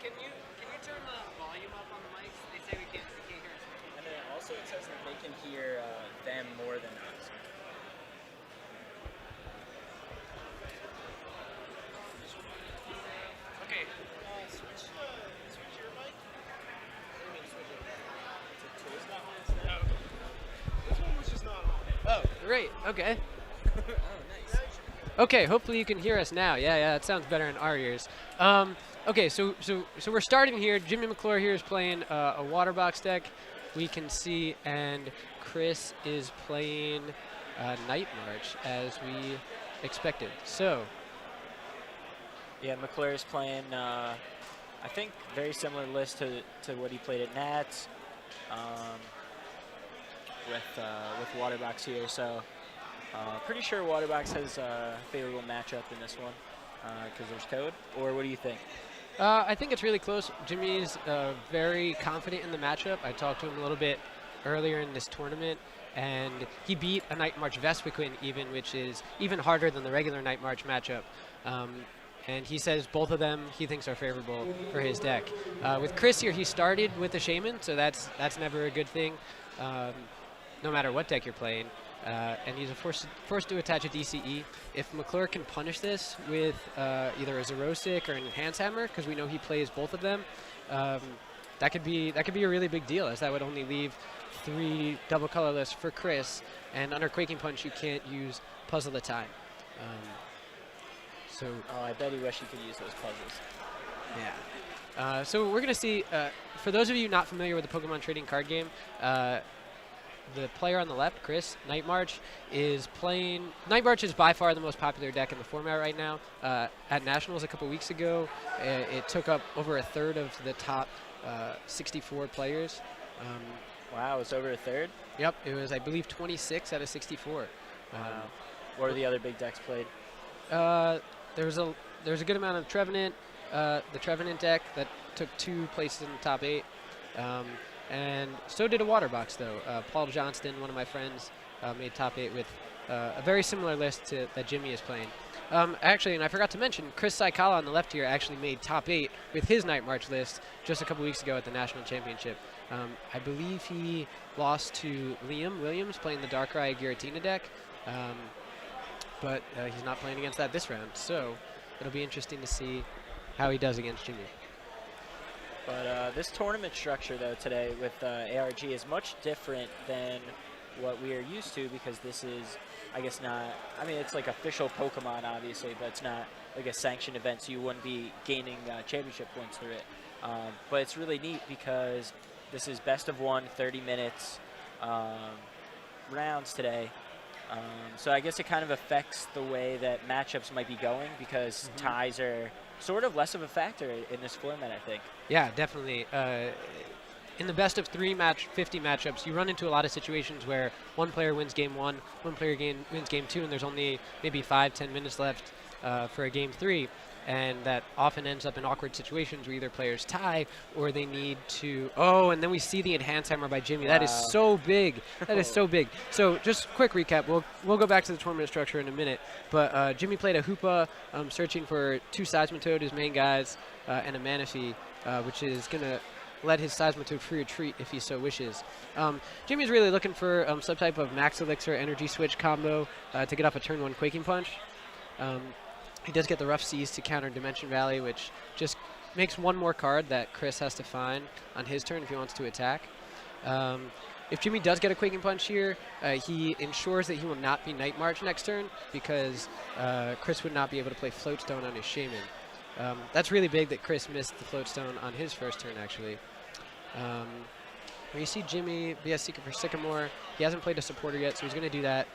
can you turn the volume up on the mics? They say we can't hear us. And then also it says that they can hear them more than us. Okay. Switch your mic. This one was just not on. Oh, great. Okay. Oh, nice. Okay, hopefully you can hear us now. Yeah, it sounds better in our ears. Okay, so we're starting here. Jimmy McClure here is playing a water box deck. We can see, and Chris is playing Night March as we expected. So, Yeah, McClure is playing, I think, very similar list to what he played at Nats with Waterbox here. So, pretty sure Waterbox has a favorable matchup in this one because there's Toad. Or what do you think? I think it's really close. Jimmy's very confident in the matchup. I talked to him a little bit earlier in this tournament, and he beat a Night March Vespiquen even, which is even harder than the regular Night March matchup. And he says both of them he thinks are favorable for his deck. With Chris here, he started with a Shaman, so that's never a good thing, no matter what deck you're playing. And he's forced to attach a DCE. If McClure can punish this with either a Zerosic or an Enhance Hammer, because we know he plays both of them, that could be a really big deal, as that would only leave 3 double colorless for Chris. And under Quaking Punch, you can't use Puzzle of Time. Oh, I bet he wished he could use those puzzles. Yeah. So we're going to see, for those of you not familiar with the Pokemon trading card game, the player on the left, Chris, Night March, is playing. Night March is by far the most popular deck in the format right now. At Nationals a couple weeks ago, it took up over a third of the top 64 players. Wow, it's over a third? Yep, it was, I believe, 26 out of 64. Wow. What are the other big decks played? There was a good amount of Trevenant, the Trevenant deck that took 2 places in the top 8. And so did a water box, though. Paul Johnston, one of my friends, made top 8 with a very similar list to that Jimmy is playing. Actually, and I forgot to mention, Chris Siakala on the left here actually made top 8 with his Night March list just a couple weeks ago at the National Championship. I believe he lost to Liam Williams playing the Darkrai Giratina deck, but he's not playing against that this round, so it'll be interesting to see how he does against Jimmy. But this tournament structure, though, today with ARG is much different than what we are used to, because this is, I guess, not, I mean, it's like official Pokemon, obviously, but it's not like a sanctioned event, so you wouldn't be gaining championship points through it. But it's really neat because this is best of 1, 30 minutes rounds today. So I guess it kind of affects the way that matchups might be going, because ties are sort of less of a factor in this format, I think. Yeah, definitely. In the best of 3 50 matchups, you run into a lot of situations where one player wins game 1, one player wins game 2, and there's only maybe 5-10 minutes left for a game 3. And that often ends up in awkward situations where either players tie or they need to. Oh, and then we see the Enhance Hammer by Jimmy. Wow. That is so big. That is so big. So just quick recap. We'll go back to the tournament structure in a minute. But Jimmy played a Hoopa, searching for 2 Seismitoad, his main guys, and a Manaphy, which is going to let his Seismitoad free retreat if he so wishes. Jimmy's really looking for some type of Max Elixir Energy Switch combo to get off a turn 1 Quaking Punch. He does get the Rough Seas to counter Dimension Valley, which just makes one more card that Chris has to find on his turn if he wants to attack. If Jimmy does get a Quaking Punch here, he ensures that he will not be Night March next turn, because Chris would not be able to play Floatstone on his Shaman. That's really big that Chris missed the Floatstone on his first turn, actually. When you see Jimmy BS Seeker for Sycamore, he hasn't played a supporter yet, so he's going to do that.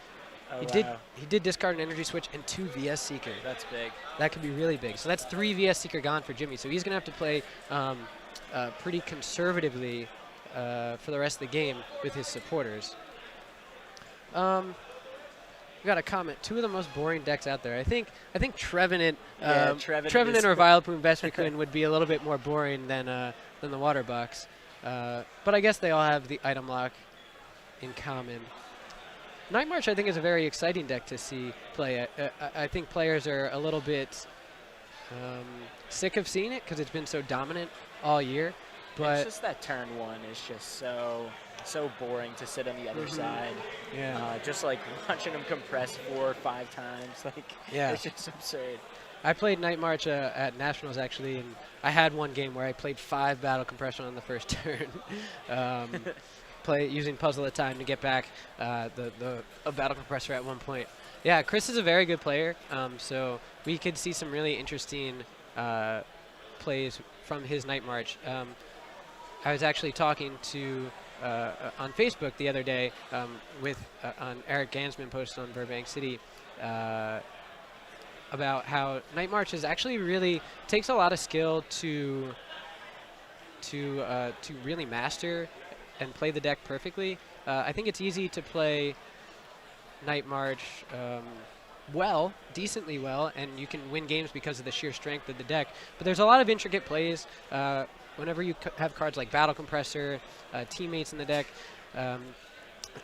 Oh, He did discard an Energy Switch and 2 VS Seeker. That's big. That could be really big. So that's 3 VS Seeker gone for Jimmy. So he's going to have to play pretty conservatively for the rest of the game with his supporters. We got a comment. 2 of the most boring decks out there. I think Trevenant, Trevenant or Vileplume Vespiquen would be a little bit more boring than the Water Box. But I guess they all have the item lock in common. Night March, I think, is a very exciting deck to see play. I think players are a little bit Sick of seeing it because it's been so dominant all year. But it's just that turn one is just so boring to sit on the other side. yeah, Just like watching them compress 4 or 5 times, like yeah. it's just absurd. I played Night March at Nationals actually, and I had one game where I played 5 battle compression on the first turn. Using puzzle at time to get back a battle compressor at one point. Yeah, Chris is a very good player, so we could see some really interesting plays from his Night March. I was actually talking to on Facebook the other day with on Eric Gansman posted on Burbank City about how Night March is actually really takes a lot of skill to really master and play the deck perfectly. I think it's easy to play Night March decently well, and you can win games because of the sheer strength of the deck. But there's a lot of intricate plays whenever you have cards like Battle Compressor, Teammates in the deck,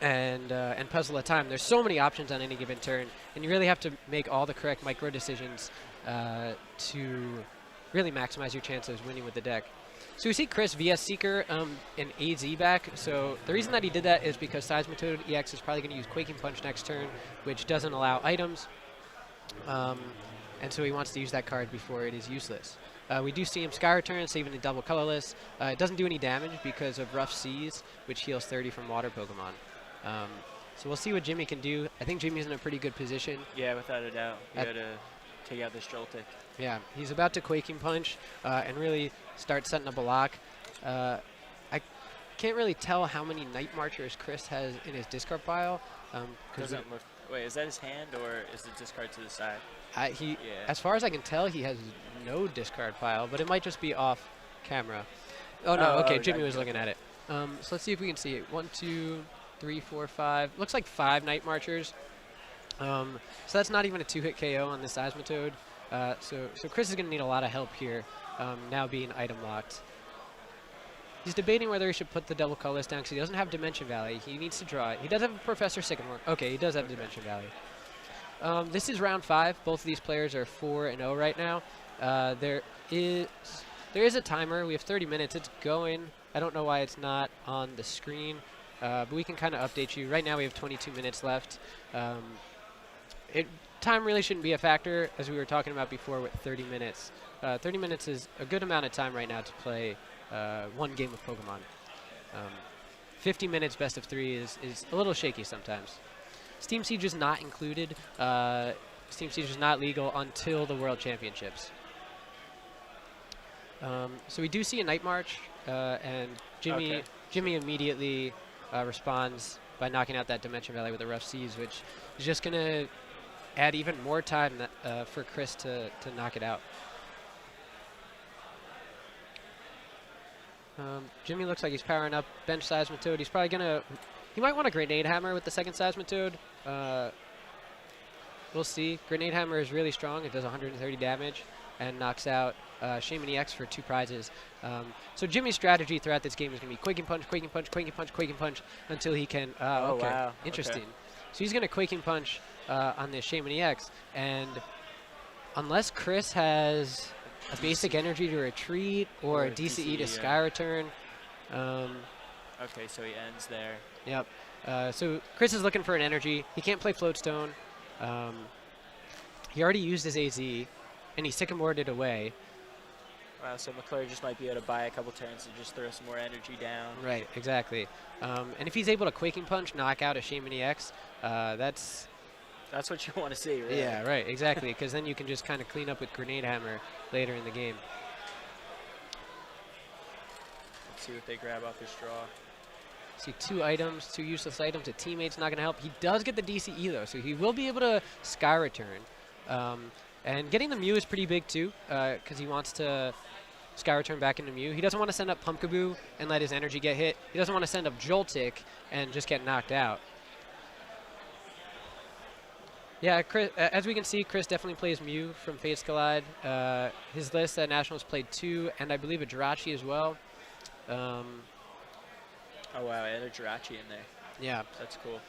and Puzzle of Time. There's so many options on any given turn, and you really have to make all the correct micro decisions to really maximize your chances of winning with the deck. So we see Chris VS Seeker in AZ back. So the reason that he did that is because Seismitoad EX is probably going to use Quaking Punch next turn, which doesn't allow items. And so he wants to use that card before it is useless. We do see him Sky Return, saving the double colorless. It doesn't do any damage because of Rough Seas, which heals 30 from water Pokemon. So we'll see what Jimmy can do. I think Jimmy's in a pretty good position. Yeah, without a doubt. You got to take out this Joltik. Yeah, he's about to Quaking Punch and really start setting up a lock. I can't really tell how many Night Marchers Chris has in his discard pile. Doesn't look. Wait, is that his hand or is the discard to the side? As far as I can tell, he has no discard pile, but it might just be off camera. Oh no, okay, Jimmy was looking at it. So let's see if we can see it. 1, 2, 3, 4, 5. Looks like 5 Night Marchers. So that's not even a 2-hit KO on this Seismitoad. So Chris is going to need a lot of help here, now being item locked. He's debating whether he should put the double colorless down because he doesn't have Dimension Valley. He needs to draw it. He does have a Professor Sycamore. Okay, he does have Dimension Valley. This is round 5. Both of these players are 4-0 right now. There is a timer. We have 30 minutes. It's going. I don't know why it's not on the screen, but we can kind of update you. Right now we have 22 minutes left. Time really shouldn't be a factor, as we were talking about before with 30 minutes. 30 minutes is a good amount of time right now to play one game of Pokemon. 50 minutes best of 3 is a little shaky sometimes. Steam Siege is not included. Steam Siege is not legal until the World Championships. So we do see a Night March, and Jimmy immediately responds by knocking out that Dimension Valley with a Rough Seas, which is just going to add even more time for Chris to knock it out. Jimmy looks like he's powering up bench Seismitoad. He's probably going to... He might want a Grenade Hammer with the second Seismitoad. We'll see. Grenade Hammer is really strong. It does 130 damage and knocks out Shaman EX for 2 prizes. So Jimmy's strategy throughout this game is going to be Quaking Punch, Quaking Punch, Quaking Punch, Quaking Punch until he can... okay. Wow. Interesting. Okay. So he's going to Quaking Punch on this Shaman EX. And unless Chris has a basic energy to retreat or a DCE to Sky Return... okay, so he ends there. Yep. So Chris is looking for an energy. He can't play Floatstone. He already used his AZ, and he Sycamored it away. Wow, so McClure just might be able to buy a couple turns and just throw some more energy down. Right, exactly. And if he's able to Quaking Punch, knock out a Shaman EX, that's what you want to see, really. Yeah, right, exactly, because then you can just kind of clean up with Grenade Hammer later in the game. Let's see what they grab off his draw. See 2 items, 2 useless items. A Teammate's not going to help. He does get the DCE, though, so he will be able to Sky Return. And getting the Mew is pretty big, too, because he wants to Sky Return back into Mew. He doesn't want to send up Pumpkaboo and let his energy get hit. He doesn't want to send up Joltik and just get knocked out. Yeah, Chris, as we can see, Chris definitely plays Mew from Fates Collide. His list at Nationals played 2, and I believe a Jirachi as well. Oh wow, and a Jirachi in there. Yeah, that's cool.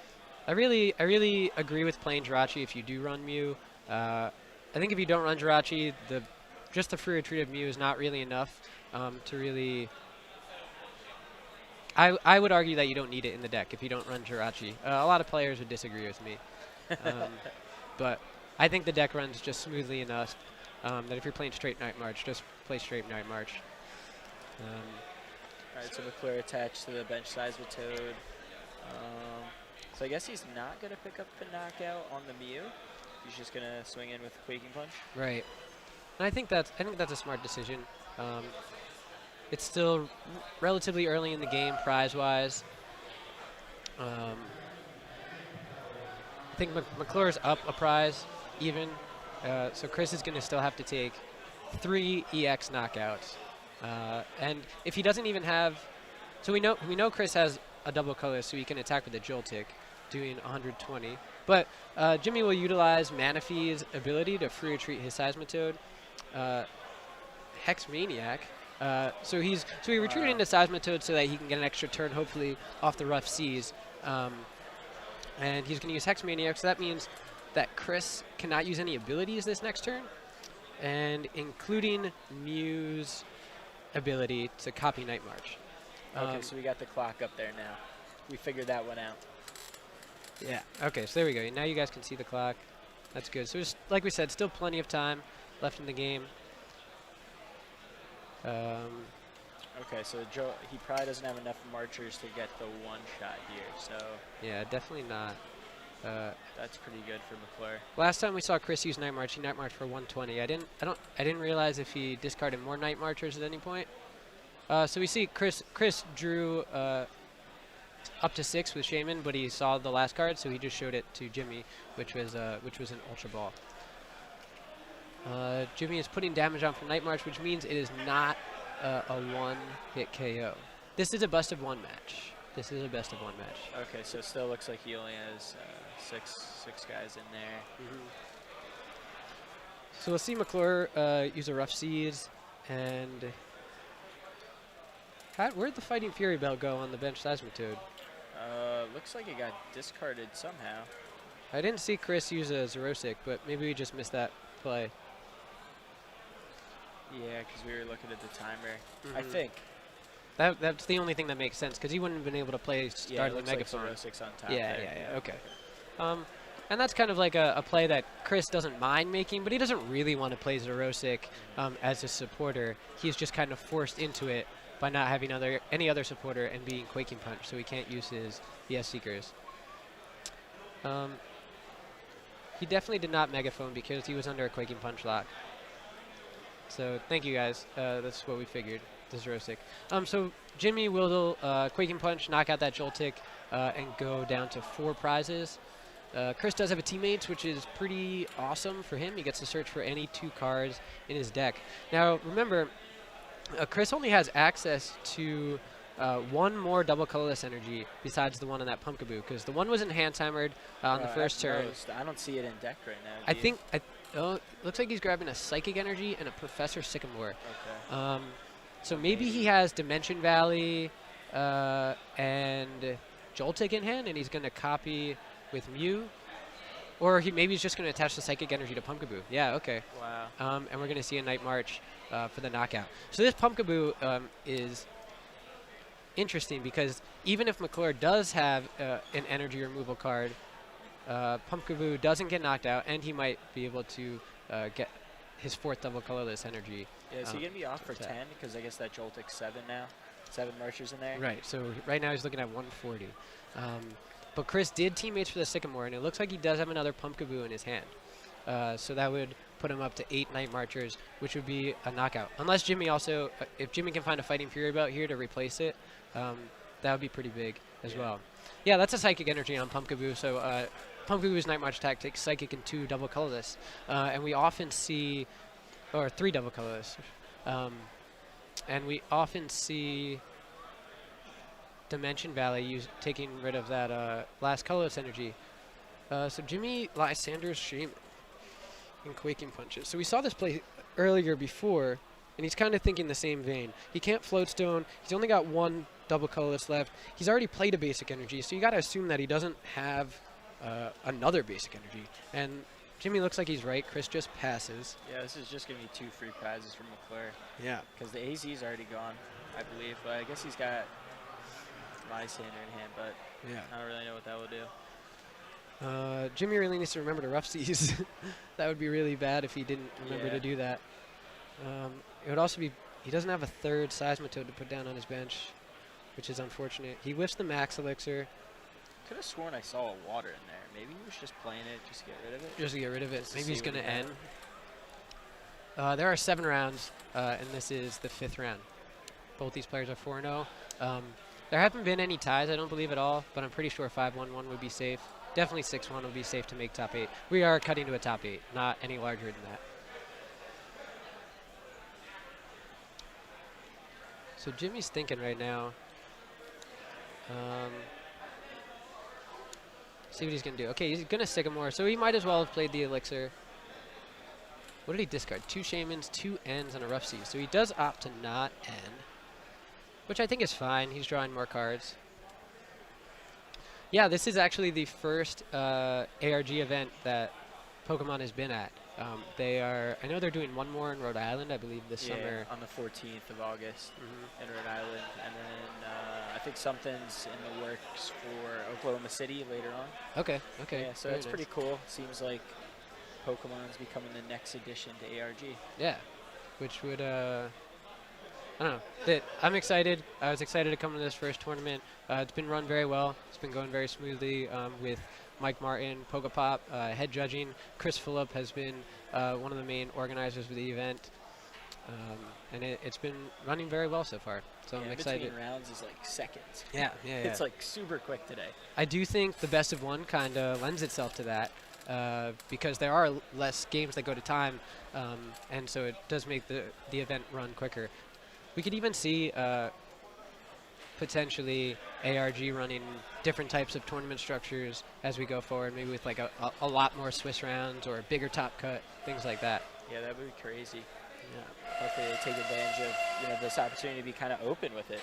I really agree with playing Jirachi if you do run Mew. I think if you don't run Jirachi, the just the free retreat of Mew is not really enough to really. I would argue that you don't need it in the deck if you don't run Jirachi. A lot of players would disagree with me, but I think the deck runs just smoothly enough that if you're playing straight Night March, just play straight Night March. All right, so McClure attached to the bench Seismitoad. So I guess he's not going to pick up the knockout on the Mew. He's just going to swing in with the Quaking Punch. Right, and I think that's a smart decision. It's still relatively early in the game, prize-wise. I think McClure's up a prize, even. So Chris is going to still have to take 3 EX knockouts. And if he doesn't even have... So we know Chris has a double colorless, so he can attack with a Joltik, doing 120. But Jimmy will utilize Manaphy's ability to free retreat his Seismitoad. Hex Maniac. So he retreated into Seismitoad so that he can get an extra turn, hopefully, off the Rough Seas. And he's going to use Hex Maniac, so that means that Chris cannot use any abilities this next turn, and including Mew's ability to copy Night March. Okay, so we got the clock up there now. We figured that one out. Yeah, okay, so there we go. Now you guys can see the clock. That's good. So just, like we said, still plenty of time left in the game. Okay, so he probably doesn't have enough marchers to get the one shot here, so yeah, definitely not. that's pretty good for McClure. Last time we saw Chris use Night March, he Night Marched for 120. I didn't realize if he discarded more Night Marchers at any point. So we see Chris drew up to 6 with Shaman, but he saw the last card, so he just showed it to Jimmy, which was an Ultra Ball. Jimmy is putting damage on for Night March, which means it is not a one-hit KO. This is a best of 1 match. This is a best of 1 match. Okay, so it still looks like he only has six guys in there. Mm-hmm. So we'll see McClure use a Rough Seas, and where'd the Fighting Fury Bell go on the bench Seismitoad? Looks like it got discarded somehow. I didn't see Chris use a Xerosic, but maybe we just missed that play. Yeah, because we were looking at the timer. Mm-hmm. I think. That's the only thing that makes sense, because he wouldn't have been able to play Startling Megaphone. Like Xerosics on top Yeah, there. yeah, okay. And that's kind of like a play that Chris doesn't mind making, but he doesn't really want to play Xerosic as a supporter. He's just kind of forced into it by not having any other supporter and being Quaking Punch, so he can't use his BS Seekers. He definitely did not Megaphone because he was under a Quaking Punch lock. So thank you guys. That's what we figured. The Xerosic. So Jimmy will Quaking Punch, knock out that Joltik, and go down to 4 prizes. Chris does have a Teammates, which is pretty awesome for him. He gets to search for any 2 cards in his deck. Now remember, Chris only has access to 1 more double colorless energy besides the one on that Pumpkaboo, because the one was in hand timered on the first turn. I don't see it in deck right now. I think looks like he's grabbing a Psychic Energy and a Professor Sycamore. Okay. So maybe he has Dimension Valley and Joltik in hand, and he's going to copy with Mew. Or maybe he's just going to attach the Psychic Energy to Pumpkaboo. Yeah, okay. Wow. And we're going to see a Night March for the knockout. So this Pumpkaboo is interesting because even if McClure does have an energy removal card, Pumpkaboo doesn't get knocked out, and he might be able to get his 4th double colorless energy. Yeah, is he going to be off for 10? Because I guess that Joltik's 7 now. 7 marchers in there. Right, so right now he's looking at 140. But Chris did Teammates for the Sycamore, and it looks like he does have another Pumpkaboo in his hand. So that would put him up to 8 Night Marchers, which would be a knockout. Unless Jimmy also, if Jimmy can find a Fighting Fury Belt here to replace it, that would be pretty big as well. Yeah, that's a Psychic Energy on Pumpkaboo. So Pumpkaboo's Night March attack takes Psychic and 2 double colorless. And we often see, or 3 double colorless. And we often see Dimension Valley taking rid of that last colorless energy. So Jimmy Lysander's Shaman and Quaking Punches. So we saw this play earlier before, and he's kind of thinking the same vein. He can't Float Stone. He's only got 1 double colorless left. He's already played a basic energy, so you got to assume that he doesn't have another basic energy. And Jimmy looks like he's right. Chris just passes. Yeah, this is just going to be 2 free prizes from McClure. Yeah. Because the AZ's already gone, I believe. But I guess he's got Lysander in hand, but Yeah. I don't really know what that will do. Jimmy really needs to remember to rough seize. That would be really bad if he didn't remember Yeah. to do that. It would also be, he doesn't have a third Seismitoad to put down on his bench, which is unfortunate. He whiffs the max elixir Could have sworn I saw a water in there. Maybe he was just playing it just to get rid of it. just to get rid of it. Just to Maybe he's see going what to he end. had. There are 7 rounds, and this is the 5th round. Both these players are 4-0. There haven't been any ties, I don't believe at all, but I'm pretty sure 5-1-1 would be safe. Definitely 6-1 would be safe to make top 8. We are cutting to a top 8, not any larger than that. So Jimmy's thinking right now. See what he's going to do. Okay, he's going to Sycamore, so he might as well have played the Elixir. What did he discard? 2 Shamans, 2 Ends, and a Rough Seas. So he does opt to not end, which I think is fine. He's drawing more cards. Yeah, this is actually the first ARG event that Pokemon has been at. I know they're doing one more in Rhode Island, I believe, this summer. On the 14th of August in Rhode Island. And then I think something's in the works for Oklahoma City later on. Okay. Yeah, so Very that's nice. pretty cool. Seems like Pokemon's becoming the next addition to ARG. Yeah, which would, I don't know. I'm excited. I was excited to come to this first tournament. It's been run very well. It's been going very smoothly with Mike Martin, Pokepop, head judging. Chris Phillip has been one of the main organizers of the event. And it's been running very well so far. So I'm excited. Between rounds is like seconds. Yeah. It's like super quick today. I do think the best of one kind of lends itself to that because there are less games that go to time, and so it does make the event run quicker. We could even see potentially ARG running different types of tournament structures as we go forward, maybe with like a lot more Swiss rounds or a bigger top cut, things like that. Yeah, that would be crazy. Yeah. Hopefully they take advantage of this opportunity to be kind of open with it.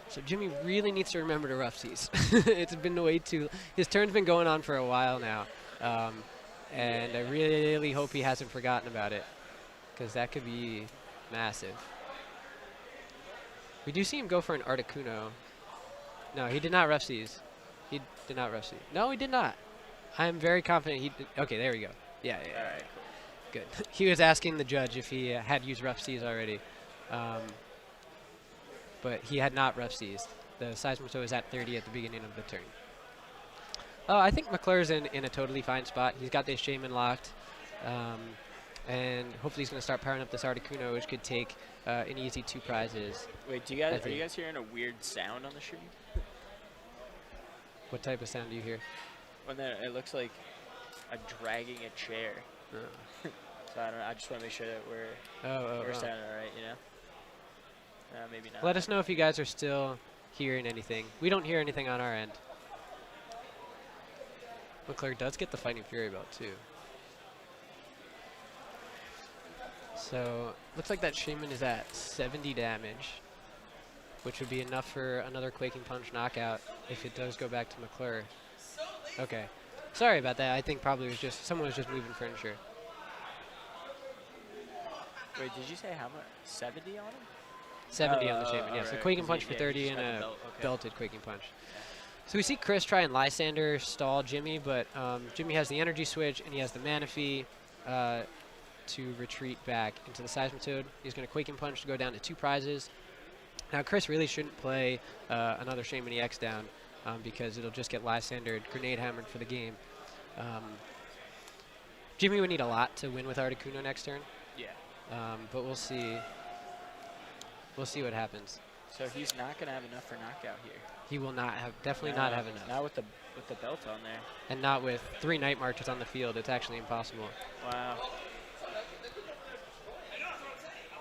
So Jimmy really needs to remember to rough seas. It's been way too. His turn's been going on for a while now, and I really hope he hasn't forgotten about it, because that could be massive. We do see him go for an Articuno. No, he did not rough seas. He did not rough seas. No, he did not. I am very confident he did. Okay, there we go. Yeah. All right, cool. Good. He was asking the judge if he had used rough seas already. But he had not rough seized. The Seismitoad was at 30 at the beginning of the turn. I think McClure's in a totally fine spot. He's got this Shaman locked. And hopefully he's going to start powering up this Articuno, which could take an easy 2 prizes. Wait, are you guys hearing a weird sound on the stream? What type of sound do you hear? When it looks like a dragging a chair. So I don't know. I just want to make sure that we're sounding all right, maybe not. Let us know if you guys are still hearing anything. We don't hear anything on our end. McClure does get the Fighting Fury belt too. So looks like that Shaman is at 70 damage, which would be enough for another Quaking Punch knockout if it does go back to McClure. Okay. Sorry about that. I think probably was just someone was just moving furniture. Wait, did you say how much? 70 on him? 70 on the Shaman, yeah. So right, Quaking 'cause Punch he- for yeah, 30 he and just had a the belt, okay. belted Quaking Punch. So we see Chris try and Lysander stall Jimmy, but Jimmy has the energy switch and he has the Manaphy to retreat back into the Seismitoad. He's going to Quaking Punch to go down to 2 prizes. Now Chris really shouldn't play another Shaman EX down because it'll just get Lysandered, Grenade Hammered for the game. Jimmy would need a lot to win with Articuno next turn. Yeah. But we'll see. We'll see what happens. So he's not going to have enough for knockout here. He will not have, definitely not have enough. Not with the belt on there. And not with 3 Night Marches on the field. It's actually impossible. Wow.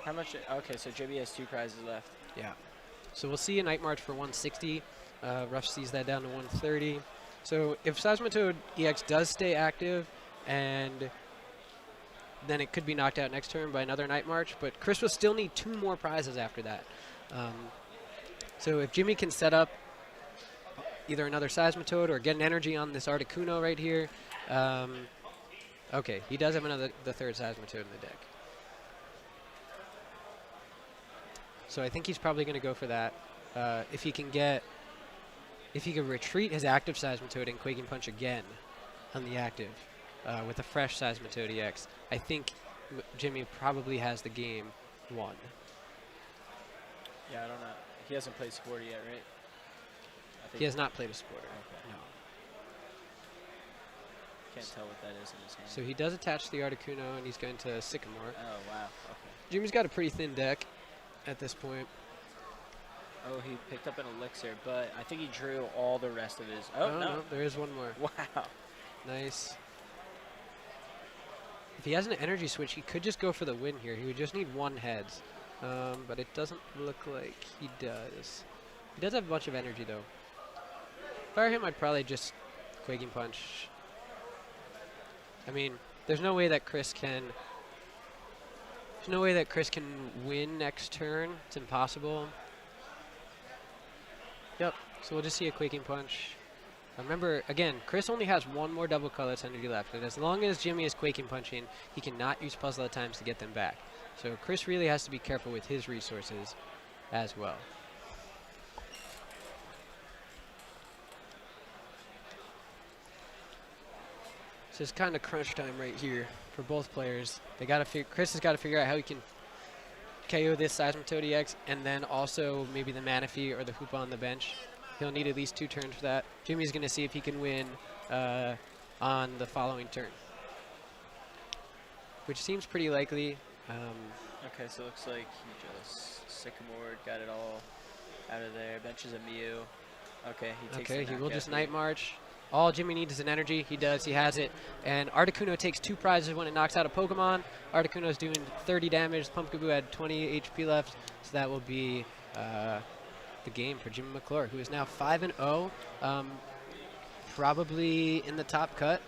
How much? Okay, so Jimmy has 2 prizes left. Yeah. So we'll see a Night March for 160. Rush sees that down to 130. So if Seismitoad EX does stay active, and then it could be knocked out next turn by another Night March, but Chris will still need 2 more prizes after that. So if Jimmy can set up either another Seismitoad or get an energy on this Articuno right here, Okay, he does have the third Seismitoad in the deck. So I think he's probably going to go for that. If he can retreat his active Seismitoad and Quaking Punch again on the active with a fresh Seismitoad EX, I think Jimmy probably has the game won. Yeah, I don't know. He hasn't played Supporter yet, right? I think He has not played a supporter. Okay. No. Can't tell what that is in his hand. So he does attach the Articuno, and he's going to Sycamore. Oh, wow. Okay. Jimmy's got a pretty thin deck at this point. Oh, he picked up an Elixir, but I think he drew all the rest of his... Oh, Oh, no. there is one more. Wow. Nice. If he has an energy switch, he could just go for the win here. He would just need one heads. But it doesn't look like he does. He does have a bunch of energy, though. If I were him, I'd probably just Quaking Punch. I mean, there's no way that Chris can... There's no way that Chris can win next turn. It's impossible. Yep, so we'll just see a Quaking Punch. Remember, again, Chris only has one more double colorless energy left, and as long as Jimmy is Quaking Punching, he cannot use puzzle at times to get them back. So Chris really has to be careful with his resources as well. So it's kind of crunch time right here for both players. They got to Chris has got to figure out how he can KO this Seismitoad EX, and then also maybe the Manaphy or the Hoopa on the bench. He'll need at least 2 turns for that. Jimmy's going to see if he can win on the following turn, which seems pretty likely. Okay, so it looks like he just Sycamore, got it all out of there. Benches a Mew. Okay, he takes Okay, the he will knockout just beat. Night March. All Jimmy needs is an energy. He does. He has it. And Articuno takes 2 prizes when it knocks out a Pokemon. Articuno is doing 30 damage. Pumpkaboo had 20 HP left. So that will be the game for Jimmy McClure, who is now 5-0. Probably in the top cut.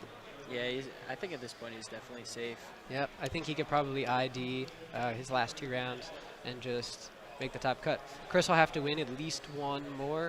Yeah, I think at this point he's definitely safe. Yep, I think he could probably ID his last 2 rounds and just make the top cut. Chris will have to win at least one more.